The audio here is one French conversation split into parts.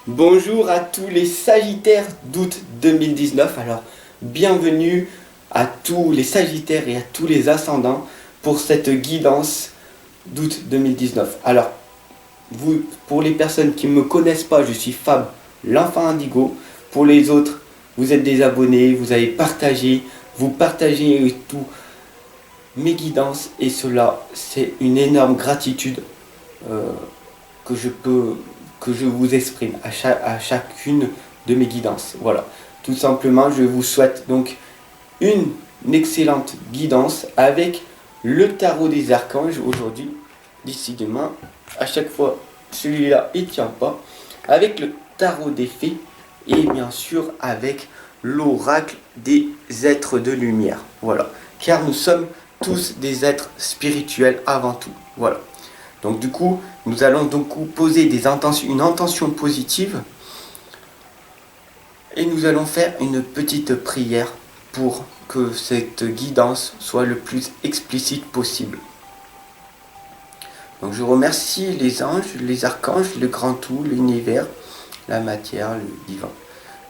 Bonjour à tous les Sagittaires d'août 2019. Alors, bienvenue à tous les Sagittaires et à tous les ascendants pour cette guidance d'août 2019. Alors, pour les personnes qui ne me connaissent pas, je suis Fab, l'enfant indigo. Pour les autres, vous êtes des abonnés, vous avez partagé, vous partagez tout mes guidances et cela, c'est une énorme gratitude que je vous exprime à chacune de mes guidances. Voilà, tout simplement, je vous souhaite donc une excellente guidance avec le tarot des archanges aujourd'hui, décidément, à chaque fois, celui-là, il tient pas, avec le tarot des fées et bien sûr avec l'oracle des êtres de lumière. Voilà, car nous sommes tous des êtres spirituels avant tout. Voilà. Donc du coup, nous allons donc poser une intention positive et nous allons faire une petite prière pour que cette guidance soit le plus explicite possible. Donc je remercie les anges, les archanges, le grand tout, l'univers, la matière, le divin.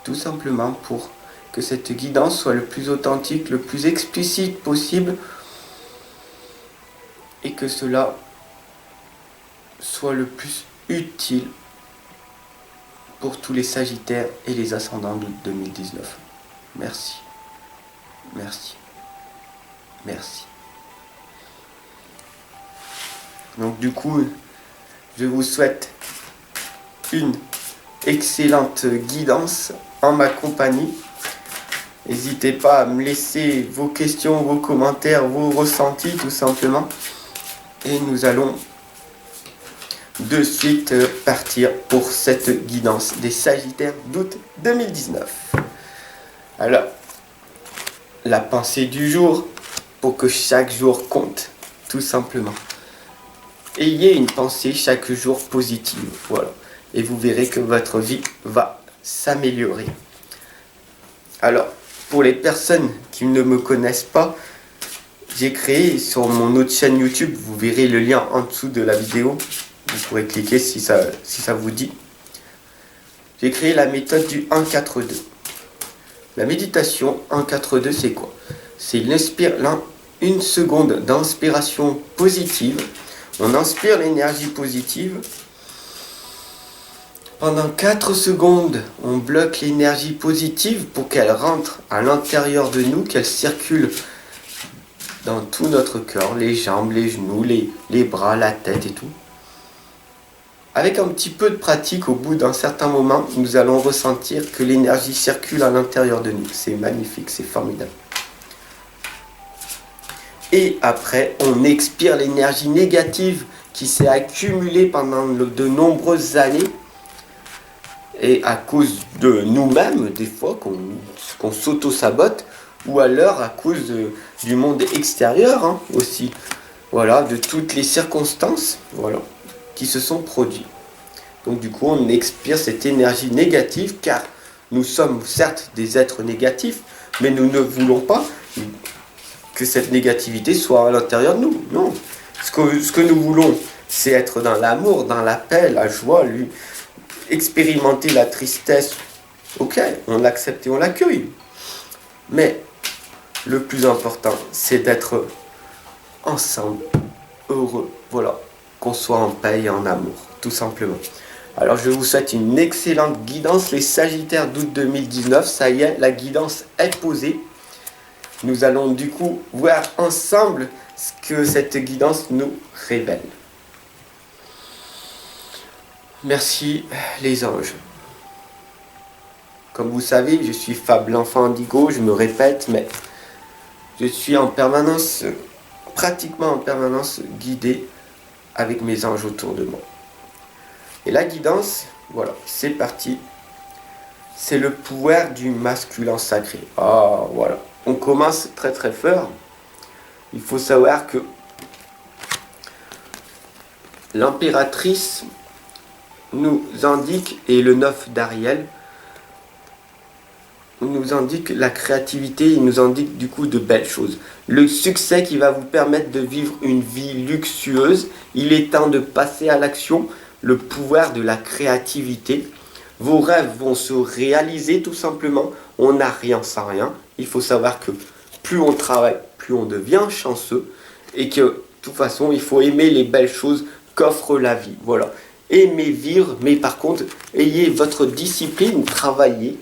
Tout simplement pour que cette guidance soit le plus authentique, le plus explicite possible et que cela soit le plus utile pour tous les Sagittaires et les ascendants d'août 2019. Merci. Merci. Merci. Donc du coup, je vous souhaite une excellente guidance en ma compagnie. N'hésitez pas à me laisser vos questions, vos commentaires, vos ressentis tout simplement. Et nous allons de suite partir pour cette guidance des Sagittaires d'août 2019. Alors, la pensée du jour, pour que chaque jour compte, tout simplement. Ayez une pensée chaque jour positive, voilà. Et vous verrez que votre vie va s'améliorer. Alors, pour les personnes qui ne me connaissent pas, j'ai créé sur mon autre chaîne YouTube, vous verrez le lien en dessous de la vidéo. Vous pourrez cliquer si ça vous dit. J'ai créé la méthode du 1-4-2. La méditation 1-4-2, c'est quoi? C'est une seconde d'inspiration positive. On inspire l'énergie positive. Pendant 4 secondes, on bloque l'énergie positive pour qu'elle rentre à l'intérieur de nous, qu'elle circule dans tout notre corps, les jambes, les genoux, les bras, la tête et tout. Avec un petit peu de pratique, au bout d'un certain moment, nous allons ressentir que l'énergie circule à l'intérieur de nous. C'est magnifique, c'est formidable. Et après, on expire l'énergie négative qui s'est accumulée pendant de nombreuses années. Et à cause de nous-mêmes, des fois, qu'on s'auto-sabote, ou alors à cause du monde extérieur aussi. Voilà, de toutes les circonstances, voilà, qui se sont produits. Donc du coup, on expire cette énergie négative, car nous sommes certes des êtres négatifs, mais nous ne voulons pas que cette négativité soit à l'intérieur de nous. Non. Ce que nous voulons, c'est être dans l'amour, dans la paix, la joie, expérimenter la tristesse. Ok, on l'accepte et on l'accueille. Mais le plus important, c'est d'être ensemble, heureux. Voilà, qu'on soit en paix et en amour, tout simplement. Alors je vous souhaite une excellente guidance, les Sagittaires d'août 2019. Ça y est, la guidance est posée. Nous allons du coup voir ensemble ce que cette guidance nous révèle. Merci les anges. Comme vous savez, je suis Fab, l'enfant indigo, je me répète, mais je suis en permanence, pratiquement en permanence, guidé avec mes anges autour de moi. Et la guidance, voilà, c'est parti. C'est le pouvoir du masculin sacré. Ah, voilà. On commence très très fort. Il faut savoir que l'impératrice nous indique, et le 9 d'Ariel, nous indique la créativité, il nous indique du coup de belles choses. Le succès qui va vous permettre de vivre une vie luxueuse. Il est temps de passer à l'action. Le pouvoir de la créativité, Vos rêves vont se réaliser tout simplement. On n'a rien sans rien. Il faut savoir que plus on travaille, plus on devient chanceux. Et que de toute façon, il faut aimer les belles choses qu'offre la vie. Voilà. Aimez vivre, mais par contre, ayez votre discipline. Travaillez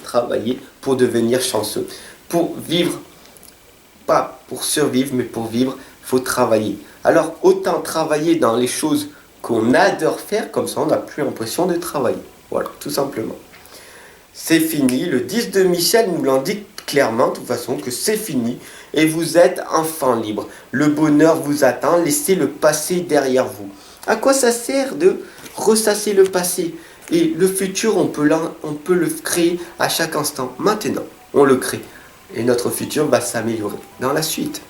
pour devenir chanceux. Pour vivre, pas pour survivre, mais pour vivre, il faut travailler. Alors, autant travailler dans les choses qu'on adore faire, comme ça on n'a plus l'impression de travailler. Voilà, tout simplement. C'est fini, le 10 de Michel nous l'indique clairement, de toute façon, que c'est fini, et vous êtes enfant libre. Le bonheur vous attend, laissez le passé derrière vous. À quoi ça sert de ressasser le passé? Et le futur, on peut le créer à chaque instant. Maintenant, on le crée. Et notre futur va s'améliorer dans la suite.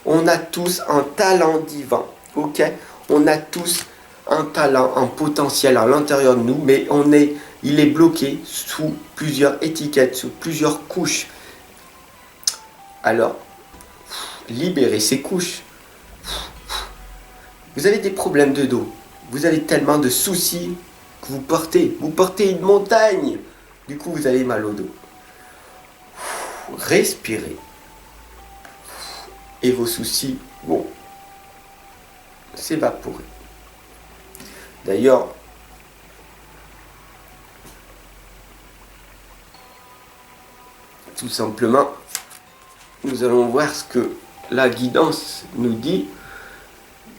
On a tous un talent divin, ok? On a tous un talent, un potentiel à l'intérieur de nous, mais il est bloqué sous plusieurs étiquettes, sous plusieurs couches. Alors, libérez ces couches. Vous avez des problèmes de dos, vous avez tellement de soucis que vous portez une montagne. Du coup, vous avez mal au dos. Respirez. Et vos soucis vont s'évaporer. D'ailleurs, tout simplement, nous allons voir ce que la guidance nous dit.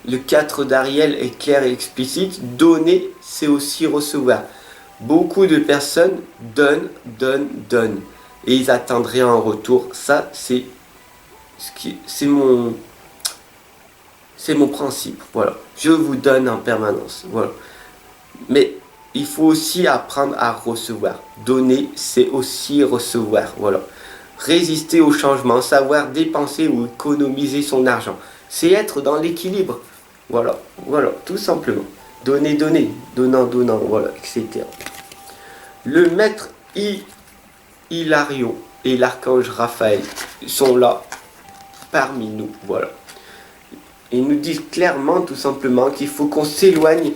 Le 4 d'Ariel est clair et explicite. Donner, c'est aussi recevoir. Beaucoup de personnes donnent. Et ils attendent rien en retour. Ça, c'est mon principe. Voilà. Je vous donne en permanence. Voilà. Mais il faut aussi apprendre à recevoir. Donner, c'est aussi recevoir. Voilà. Résister au changement, savoir dépenser ou économiser son argent. C'est être dans l'équilibre. Voilà, tout simplement. Donner, donnant, voilà, etc. Le maître Hilarion et l'archange Raphaël sont là parmi nous, voilà. Ils nous disent clairement, tout simplement, qu'il faut qu'on s'éloigne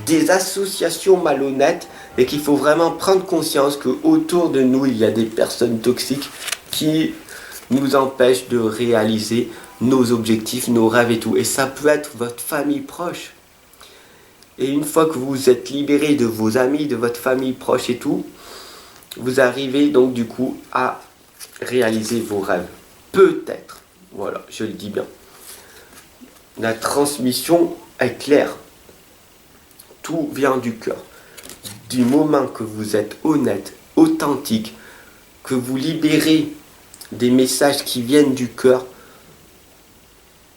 des associations malhonnêtes et qu'il faut vraiment prendre conscience qu'autour de nous, il y a des personnes toxiques qui nous empêchent de réaliser nos objectifs, nos rêves et tout. Et ça peut être votre famille proche. Et une fois que vous êtes libéré de vos amis, de votre famille proche et tout, vous arrivez donc du coup à réaliser vos rêves. Peut-être. Voilà, je le dis bien. La transmission est claire. Tout vient du cœur. Du moment que vous êtes honnête, authentique, que vous libérez des messages qui viennent du cœur,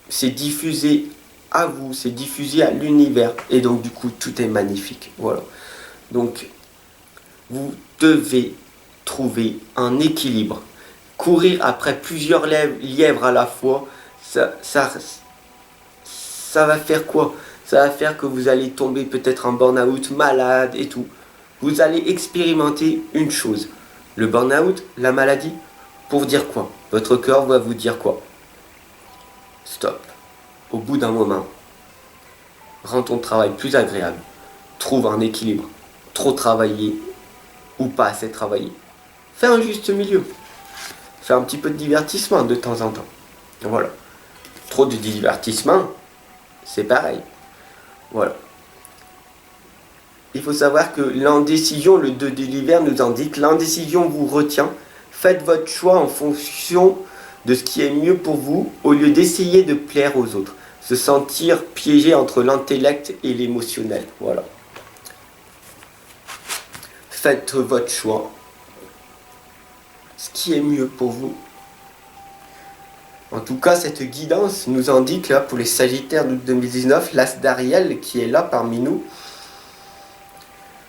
c'est diffusé à vous, c'est diffusé à l'univers. Et donc du coup, tout est magnifique. Voilà. Donc, vous devez trouver un équilibre. Courir après plusieurs lièvres à la fois, ça va faire quoi? Ça va faire que vous allez tomber peut-être en burn-out, malade et tout. Vous allez expérimenter une chose. Le burn-out, la maladie, pour dire quoi? Votre cœur va vous dire quoi? Stop. Au bout d'un moment, rends ton travail plus agréable. Trouve un équilibre. Trop travailler ou pas assez travailler. Fais un juste milieu. Fais un petit peu de divertissement de temps en temps. Voilà. Trop de divertissement, c'est pareil. Voilà. Il faut savoir que l'indécision, le 2 de l'hiver nous indique, l'indécision vous retient. Faites votre choix en fonction de ce qui est mieux pour vous, au lieu d'essayer de plaire aux autres. Se sentir piégé entre l'intellect et l'émotionnel. Voilà. Faites votre choix. Ce qui est mieux pour vous. En tout cas, cette guidance nous indique, là, pour les Sagittaires d'août 2019, l'As d'Ariel qui est là parmi nous.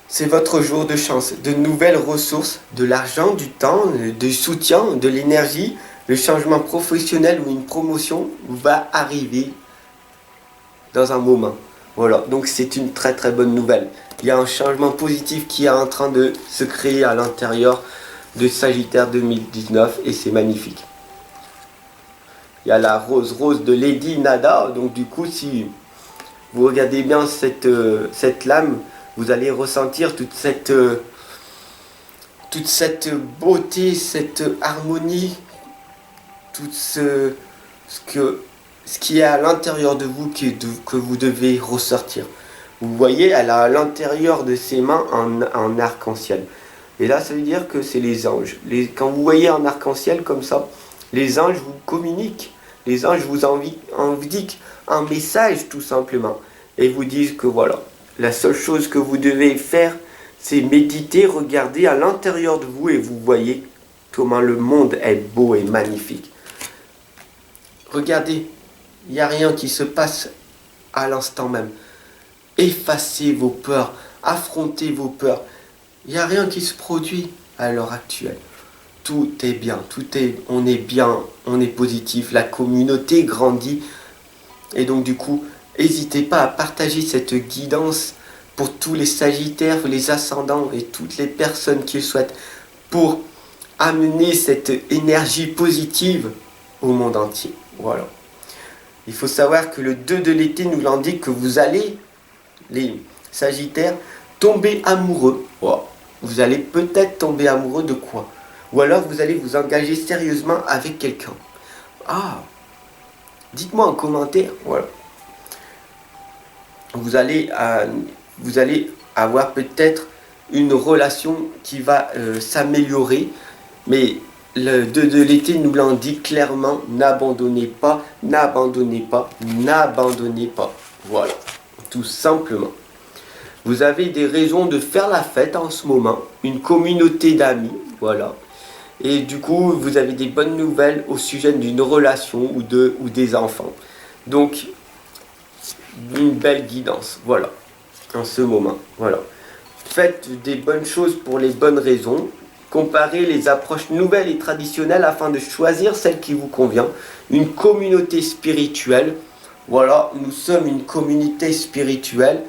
C'est votre jour de chance, de nouvelles ressources, de l'argent, du temps, du soutien, de l'énergie. Le changement professionnel ou une promotion va arriver dans un moment. Voilà, donc c'est une très très bonne nouvelle. Il y a un changement positif qui est en train de se créer à l'intérieur de Sagittaire 2019 et c'est magnifique. Il y a la rose de Lady Nada, donc du coup si vous regardez bien cette lame, vous allez ressentir toute cette toute cette beauté, cette harmonie, tout ce qui est à l'intérieur de vous que vous devez ressortir. Vous voyez, elle a à l'intérieur de ses mains un arc-en-ciel. Et là, ça veut dire que c'est les anges. Quand vous voyez un arc-en-ciel comme ça, les anges vous communiquent. Les anges vous indiquent un message tout simplement. Et vous disent que voilà, la seule chose que vous devez faire, c'est méditer, regarder à l'intérieur de vous et vous voyez comment le monde est beau et magnifique. Regardez, il n'y a rien qui se passe à l'instant même. Effacez vos peurs, affrontez vos peurs. Il n'y a rien qui se produit à l'heure actuelle. Tout est bien, on est bien, on est positif, la communauté grandit. Et donc du coup, n'hésitez pas à partager cette guidance pour tous les sagittaires, les ascendants et toutes les personnes qui le souhaitent pour amener cette énergie positive au monde entier. Voilà. Il faut savoir que le 2 de l'été nous l'indique que vous allez, les sagittaires, tomber amoureux. Wow. Vous allez peut-être tomber amoureux de quoi? Ou alors vous allez vous engager sérieusement avec quelqu'un. Ah, dites-moi en commentaire. Voilà. Vous allez avoir peut-être une relation qui va s'améliorer. Mais le 2 de l'été nous l'indique clairement, n'abandonnez pas, n'abandonnez pas, n'abandonnez pas. Voilà, tout simplement. Vous avez des raisons de faire la fête en ce moment, une communauté d'amis, voilà. Et du coup, vous avez des bonnes nouvelles au sujet d'une relation ou des enfants. Donc, une belle guidance, voilà, en ce moment, voilà. Faites des bonnes choses pour les bonnes raisons. Comparez les approches nouvelles et traditionnelles afin de choisir celle qui vous convient. Une communauté spirituelle. Voilà, nous sommes une communauté spirituelle.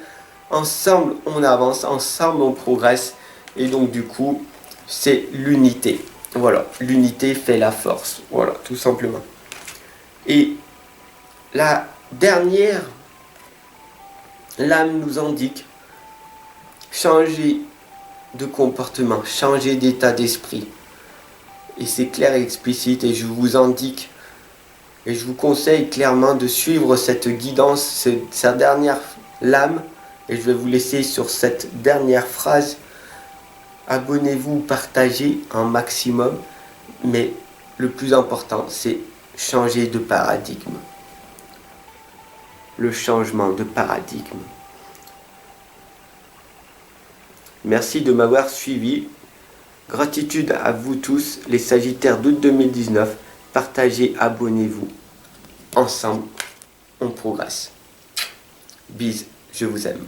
Ensemble, on avance, ensemble, on progresse. Et donc, du coup, c'est l'unité. Voilà, l'unité fait la force. Voilà, tout simplement. Et la dernière lame nous indique changer de comportement, changer d'état d'esprit. Et c'est clair et explicite et je vous indique et je vous conseille clairement de suivre cette guidance, sa dernière lame. Et je vais vous laisser sur cette dernière phrase. Abonnez-vous, partagez un maximum. Mais le plus important, c'est changer de paradigme. Le changement de paradigme. Merci de m'avoir suivi. Gratitude à vous tous, les Sagittaires d'août 2019. Partagez, abonnez-vous. Ensemble, on progresse. Bis, je vous aime.